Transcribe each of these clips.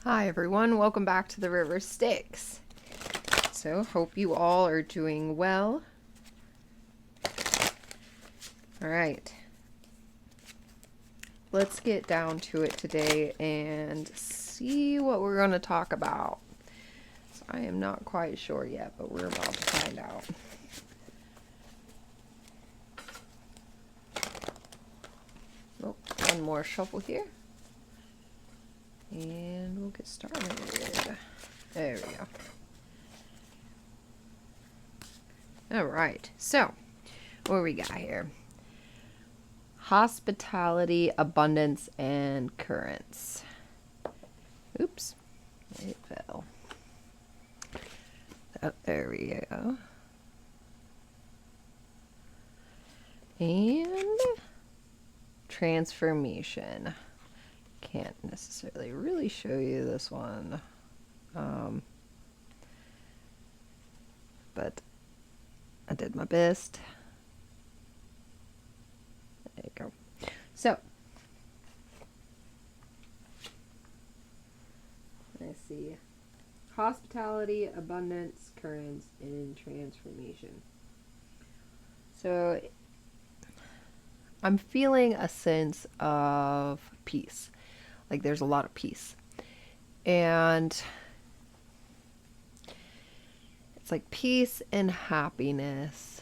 Hi everyone, welcome back to the River Styx. So, hope you all are doing well. Alright, let's get down to it today and see what we're going to talk about. So I am not quite sure yet, but we're about to find out. Oh, one more shuffle here. And we'll get started. There we go. Alright, so what we got here? Hospitality, abundance, and currents. Oops, it fell. Oh, there we go. And transformation. Can't necessarily really show you this one. But I did my best. There you go. So, let's see. Hospitality, abundance, currents, and transformation. So, I'm feeling a sense of peace. Like there's a lot of peace. And it's like peace and happiness.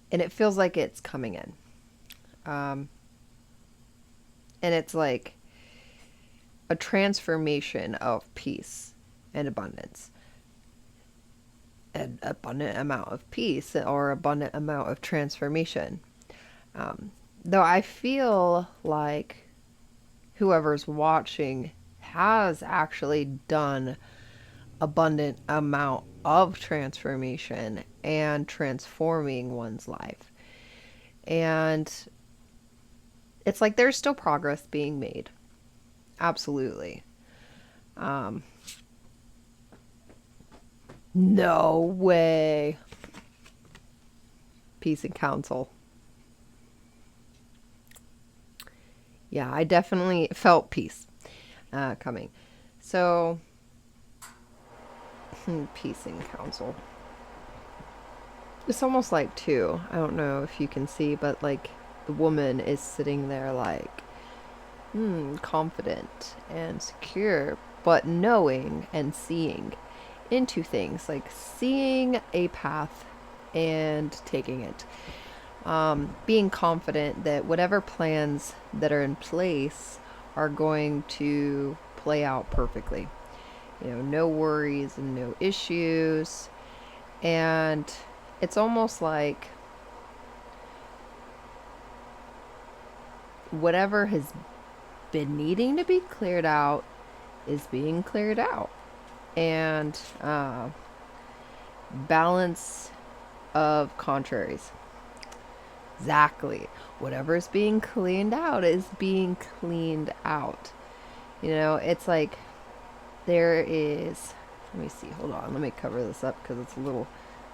And it feels like it's coming in. And it's like a transformation of peace and abundance. An abundant amount of peace or abundant amount of transformation. Though I feel like whoever's watching has actually done abundant amount of transformation and transforming one's life. And it's like there's still progress being made. Absolutely. No way. Peace and counsel. Yeah, I definitely felt peace coming. So, peace and counsel. It's almost like too, I don't know if you can see, but like the woman is sitting there like, confident and secure, but knowing and seeing into things, like seeing a path and taking it. Being confident that whatever plans that are in place are going to play out perfectly. You know, no worries and no issues. And it's almost like whatever has been needing to be cleared out is being cleared out. And balance of contraries. Exactly. Whatever is being cleaned out is being cleaned out. You know, it's like there is. Let me see. Hold on. Let me cover this up because it's a little.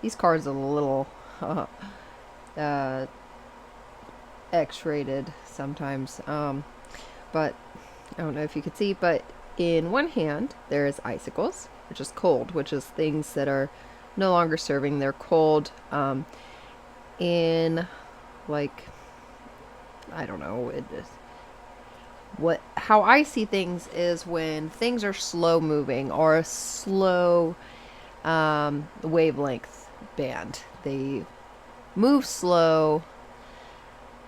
These cards are a little X-rated sometimes. But I don't know if you could see. But in one hand, there is icicles, which is cold, which is things that are no longer serving. They're cold. In like, I don't know, how I see things is when things are slow moving or a slow wavelength band. They move slow,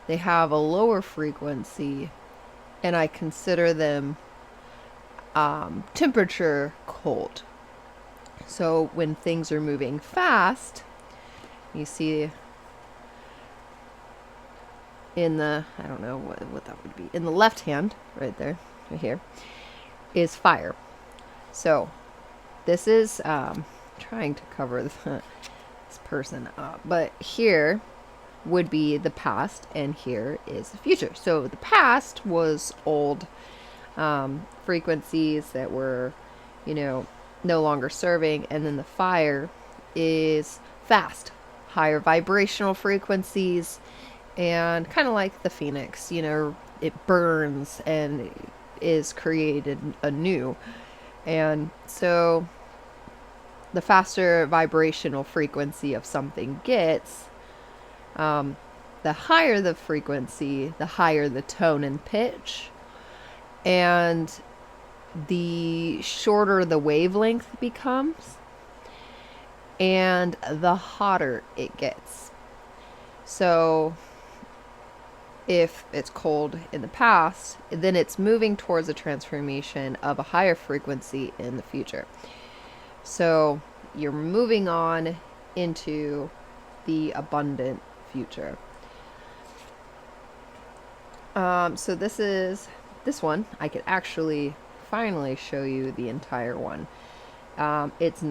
they have a lower frequency, and I consider them temperature cold. So when things are moving fast, you see in the, I don't know what that would be, in the left hand, right there, right here, is fire. So this is trying to cover this person up, but here would be the past and here is the future. So the past was old frequencies that were, no longer serving, and then the fire is fast, higher vibrational frequencies. And kind of like the phoenix, it burns and is created anew. And so the faster vibrational frequency of something gets, the higher the frequency, the higher the tone and pitch, and the shorter the wavelength becomes, and the hotter it gets. So if it's cold in the past, then it's moving towards a transformation of a higher frequency in the future. So you're moving on into the abundant future. So this one, I could actually finally show you the entire one. It's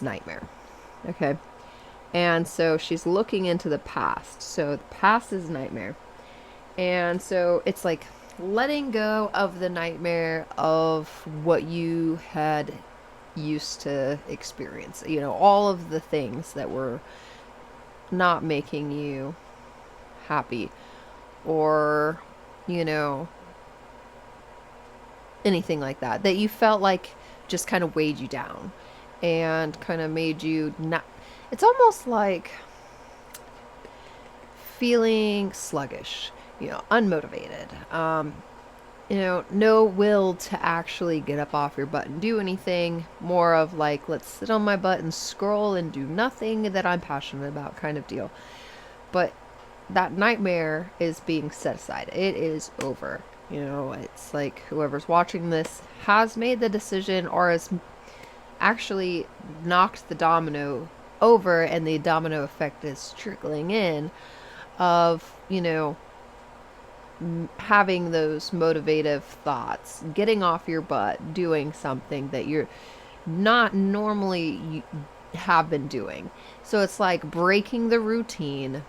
nightmare. Okay. And so she's looking into the past. So the past is nightmare. And so it's like letting go of the nightmare of what you had used to experience. You know, all of the things that were not making you happy, or, you know, anything like that, that you felt like just kind of weighed you down and kind of made you not. It's almost like feeling sluggish, you know, unmotivated, you know, no will to actually get up off your butt and do anything. More of like, let's sit on my butt and scroll and do nothing that I'm passionate about kind of deal. But that nightmare is being set aside. It is over. You know, it's like whoever's watching this has made the decision or has actually knocked the domino over, and the domino effect is trickling in of, you know, having those motivative thoughts, getting off your butt, doing something that you're not normally have been doing. So it's like breaking the routine,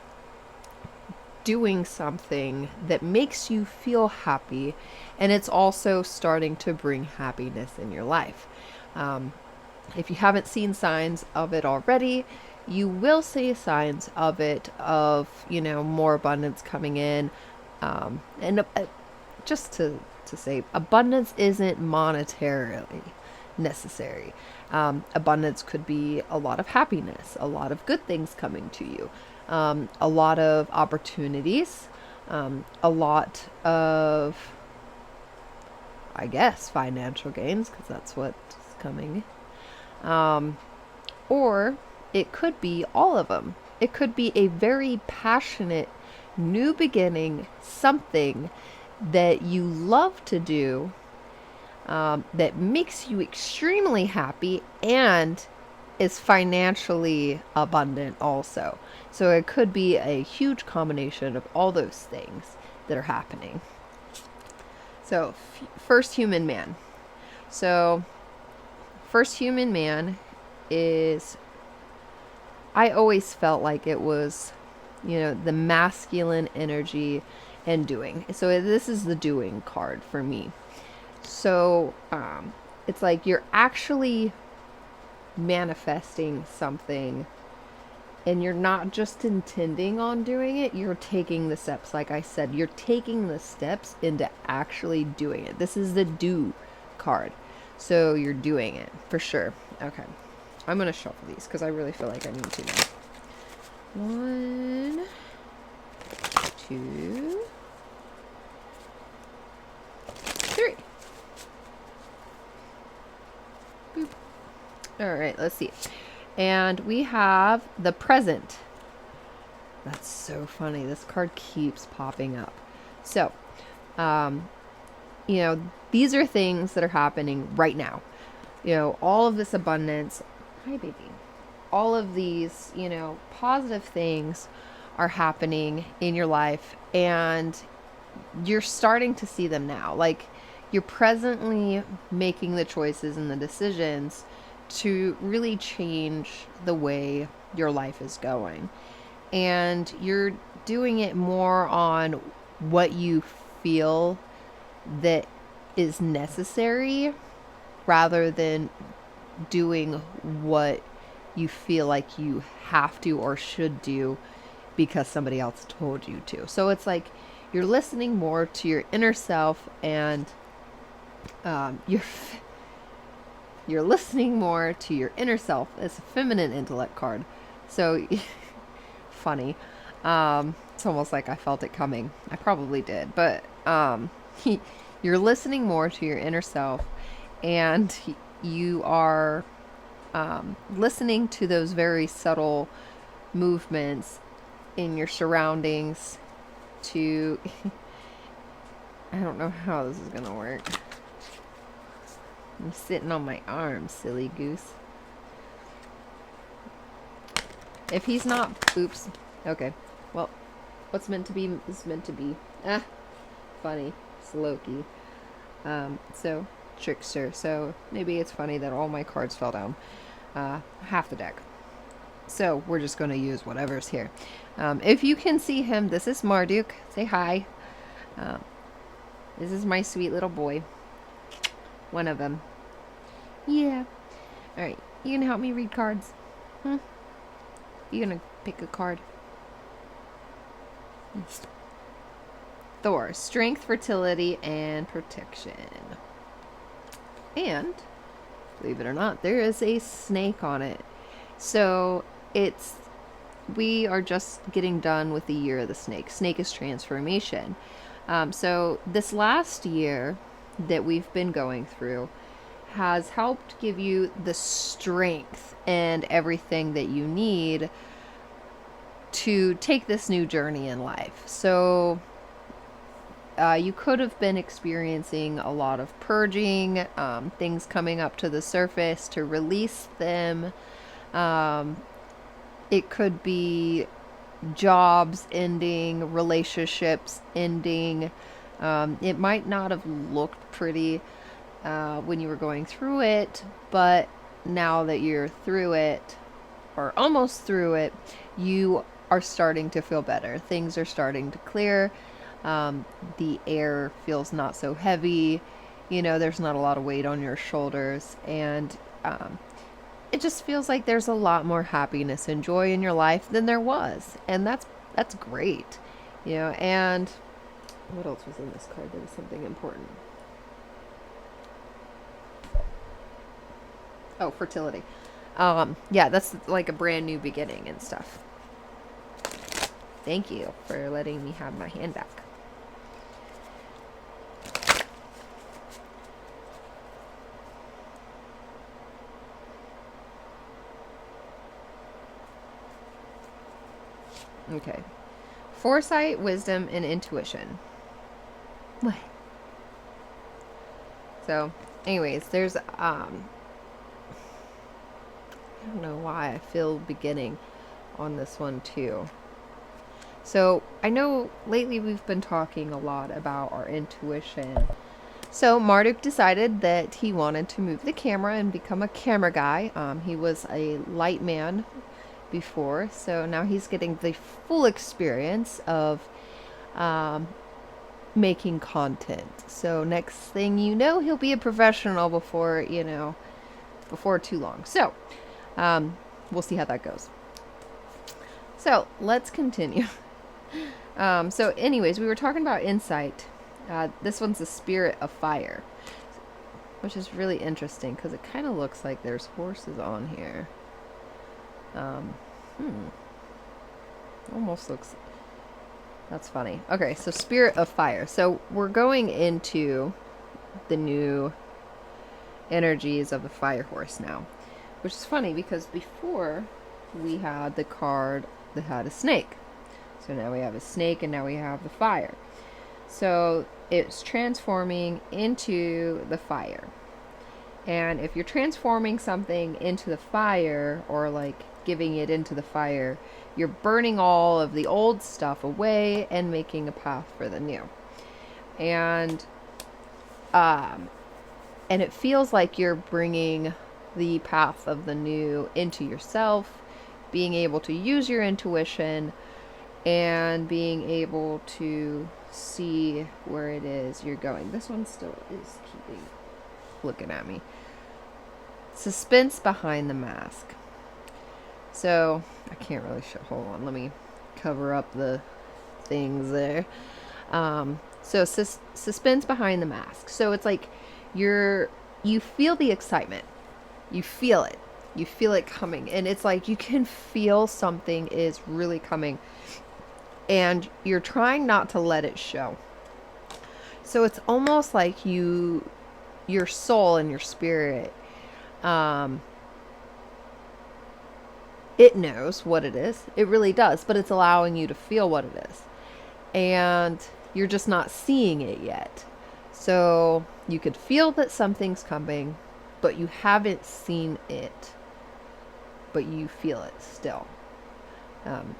doing something that makes you feel happy, and it's also starting to bring happiness in your life. If you haven't seen signs of it already, you will see signs of it, of, you know, more abundance coming in. And just to say, abundance isn't monetarily necessary. Abundance could be a lot of happiness, a lot of good things coming to you, a lot of opportunities, a lot of, I guess, financial gains, because that's what's coming. Or it could be all of them. It could be a very passionate new beginning, something that you love to do, that makes you extremely happy and is financially abundant also. So it could be a huge combination of all those things that are happening. So first human man. So first human man is, I always felt like it was, you know, the masculine energy and doing. So this is the doing card for me. So it's like you're actually manifesting something, and you're not just intending on doing it, you're taking the steps. Like I said, you're taking the steps into actually doing it. This is the do card. So you're doing it for sure. Okay. I'm going to shuffle these because I really feel like I need to now. 1, 2, 3. Boop. All right, let's see. And we have the present. That's so funny. This card keeps popping up. So, you know, these are things that are happening right now. You know, all of this abundance. Hi, baby. All of these, you know, positive things are happening in your life, and you're starting to see them now. Like, you're presently making the choices and the decisions to really change the way your life is going. And you're doing it more on what you feel that is necessary, rather than doing what you feel like you have to or should do because somebody else told you to. So it's like you're listening more to your inner self and You're you're listening more to your inner self. It's a feminine intellect card. So funny. It's almost like I felt it coming. I probably did, but you're listening more to your inner self, and you are listening to those very subtle movements in your surroundings. To I don't know how this is gonna work. I'm sitting on my arm, silly goose. If he's not, oops. Okay. Well, what's meant to be is meant to be. Ah, funny. It's Loki. So, trickster. So, maybe it's funny that all my cards fell down. Half the deck. So, we're just going to use whatever's here. If you can see him, this is Marduk. Say hi. This is my sweet little boy. One of them. Yeah. Alright, you gonna help me read cards? Hmm? You gonna pick a card? Thor. Strength, fertility, and protection. And, believe it or not, there is a snake on it. So, we are just getting done with the year of the snake. Snake is transformation. So, this last year that we've been going through has helped give you the strength and everything that you need to take this new journey in life. So you could have been experiencing a lot of purging, things coming up to the surface to release them. It could be jobs ending, relationships ending. It might not have looked pretty when you were going through it, but now that you're through it, or almost through it, you are starting to feel better. Things are starting to clear. The air feels not so heavy. There's not a lot of weight on your shoulders, and it just feels like there's a lot more happiness and joy in your life than there was, and that's great. And what else was in this card that was something important? Oh, fertility. Yeah, that's like a brand new beginning and stuff. Thank you for letting me have my hand back. Okay. Foresight, wisdom, and intuition. What? So, anyways, there's I don't know why I feel beginning on this one too. So I know lately we've been talking a lot about our intuition. So Marduk decided that he wanted to move the camera and become a camera guy. He was a light man before, so now he's getting the full experience of making content. So next thing you know, he'll be a professional before too long. So we'll see how that goes. So let's continue. So anyways, we were talking about insight. This one's the spirit of fire, which is really interesting because it kind of looks like there's horses on here. Almost looks... That's funny. Okay, so spirit of fire. So we're going into the new energies of the fire horse now, which is funny because before we had the card that had a snake. So now we have a snake and now we have the fire. So it's transforming into the fire. And if you're transforming something into the fire, or like giving it into the fire, you're burning all of the old stuff away and making a path for the new. And it feels like you're bringing the path of the new into yourself, being able to use your intuition and being able to see where it is you're going. This one still is keeping looking at me. Suspense behind the mask. So I can't really show. Hold on, let me cover up the things there. So suspense behind the mask. So it's like You feel the excitement. You feel it. You feel it coming. And it's like you can feel something is really coming. And you're trying not to let it show. So it's almost like your soul and your spirit, um, it knows what it is. It really does, but it's allowing you to feel what it is. And you're just not seeing it yet. So you could feel that something's coming, but you haven't seen it, but you feel it still.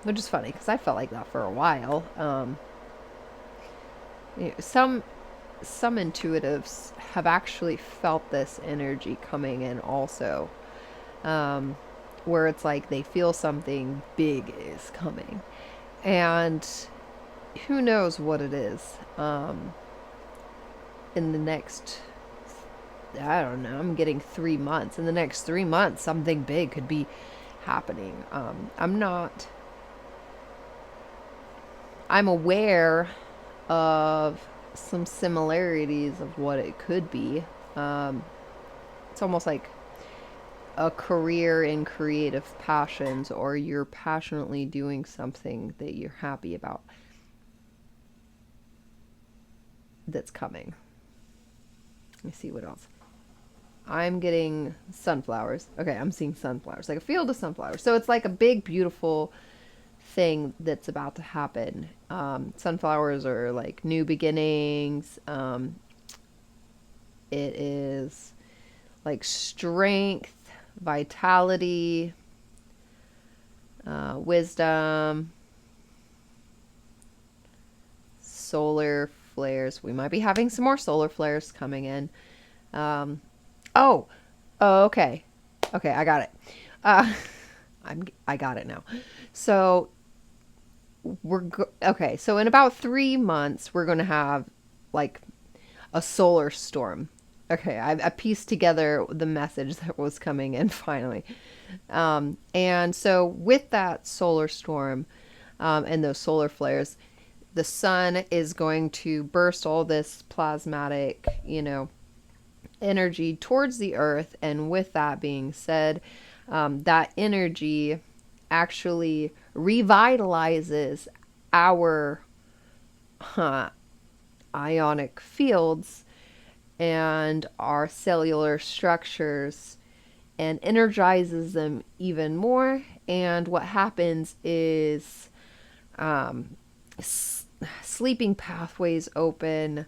Which is funny because I felt like that for a while. Some intuitives have actually felt this energy coming in also, where it's like they feel something big is coming, and who knows what it is. In the next, I don't know, I'm getting 3 months. In the next 3 months, something big could be happening. I'm aware of some similarities of what it could be. It's almost like a career in creative passions, or you're passionately doing something that you're happy about that's coming. Let me see what else. I'm getting sunflowers. Okay, I'm seeing sunflowers, like a field of sunflowers. So it's like a big, beautiful thing that's about to happen. Sunflowers are like new beginnings. It is like strength, vitality, wisdom, solar flares. We might be having some more solar flares coming in. Oh, okay. Okay, I got it. I got it now. So okay. So in about 3 months, we're gonna have like a solar storm. Okay, I pieced together the message that was coming in finally. And so with that solar storm, and those solar flares, the sun is going to burst all this plasmatic, energy towards the earth. And with that being said, that energy actually revitalizes our ionic fields and our cellular structures and energizes them even more. And what happens is sleeping pathways open,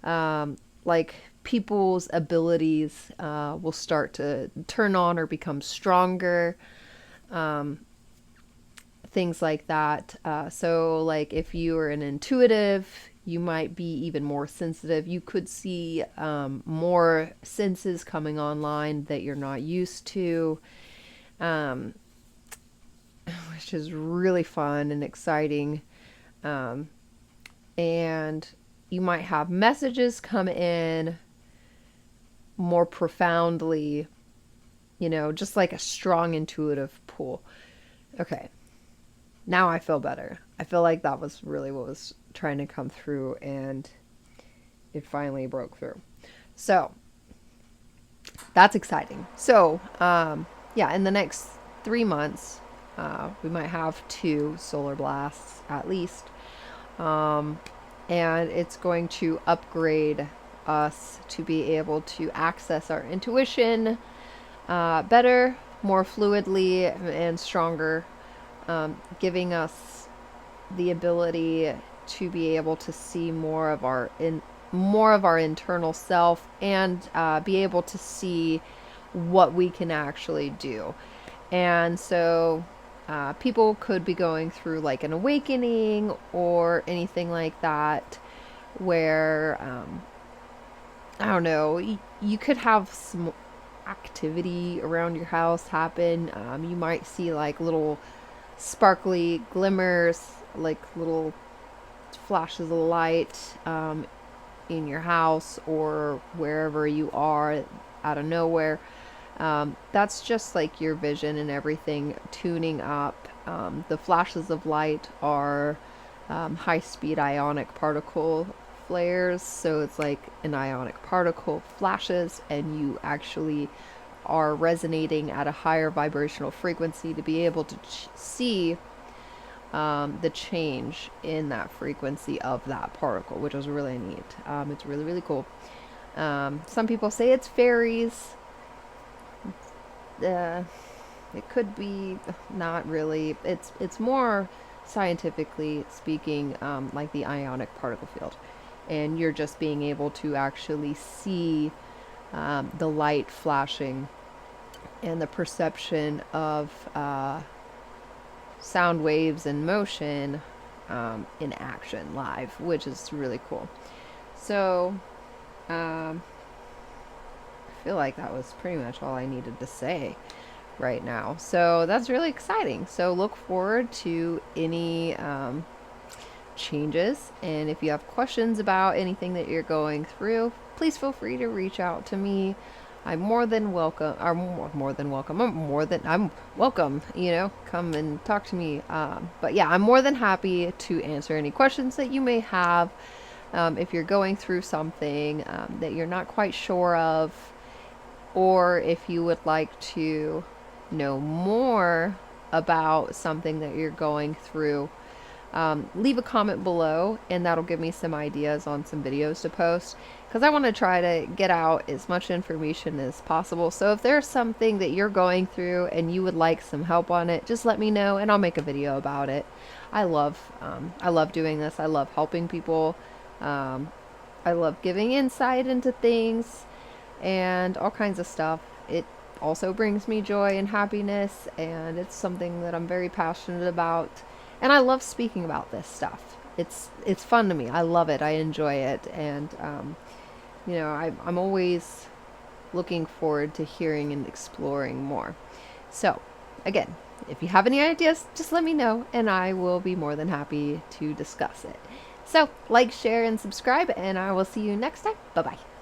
like people's abilities will start to turn on or become stronger, things like that. So like if you are an intuitive, you might be even more sensitive. You could see more senses coming online that you're not used to, which is really fun and exciting. And you might have messages come in more profoundly, just like a strong intuitive pull. Okay. Now I feel better. I feel like that was really what was trying to come through, and it finally broke through. So that's exciting. So, yeah, in the next 3 months, we might have 2 solar blasts at least. And it's going to upgrade us to be able to access our intuition better, more fluidly, and stronger, giving us the ability to be able to see more of our internal self, and be able to see what we can actually do. And so people could be going through like an awakening or anything like that, where I don't know, you could have some activity around your house happen. You might see like little sparkly glimmers, like little flashes of light in your house or wherever you are out of nowhere. That's just like your vision and everything tuning up. The flashes of light are high-speed ionic particle flares, so it's like an ionic particle flashes and you actually are resonating at a higher vibrational frequency to be able to see the change in that frequency of that particle, which is really neat. It's really, really cool. Some people say it's fairies. It could be not really. It's more scientifically speaking, like the ionic particle field, and you're just being able to actually see the light flashing and the perception of sound waves in motion in action live, which is really cool. So I feel like that was pretty much all I needed to say right now. So that's really exciting. So look forward to any changes, and if you have questions about anything that you're going through, please feel free to reach out to me. I'm more than welcome. I'm welcome. Come and talk to me. But yeah, I'm more than happy to answer any questions that you may have. If you're going through something that you're not quite sure of, or if you would like to know more about something that you're going through, leave a comment below, and that'll give me some ideas on some videos to post, because I want to try to get out as much information as possible. So if there's something that you're going through and you would like some help on it, just let me know and I'll make a video about it. I love doing this. I love helping people. I love giving insight into things and all kinds of stuff. It also brings me joy and happiness, and it's something that I'm very passionate about. And I love speaking about this stuff. It's fun to me. I love it. I enjoy it. And, I'm always looking forward to hearing and exploring more. So, again, if you have any ideas, just let me know, and I will be more than happy to discuss it. So, like, share, and subscribe, and I will see you next time. Bye-bye.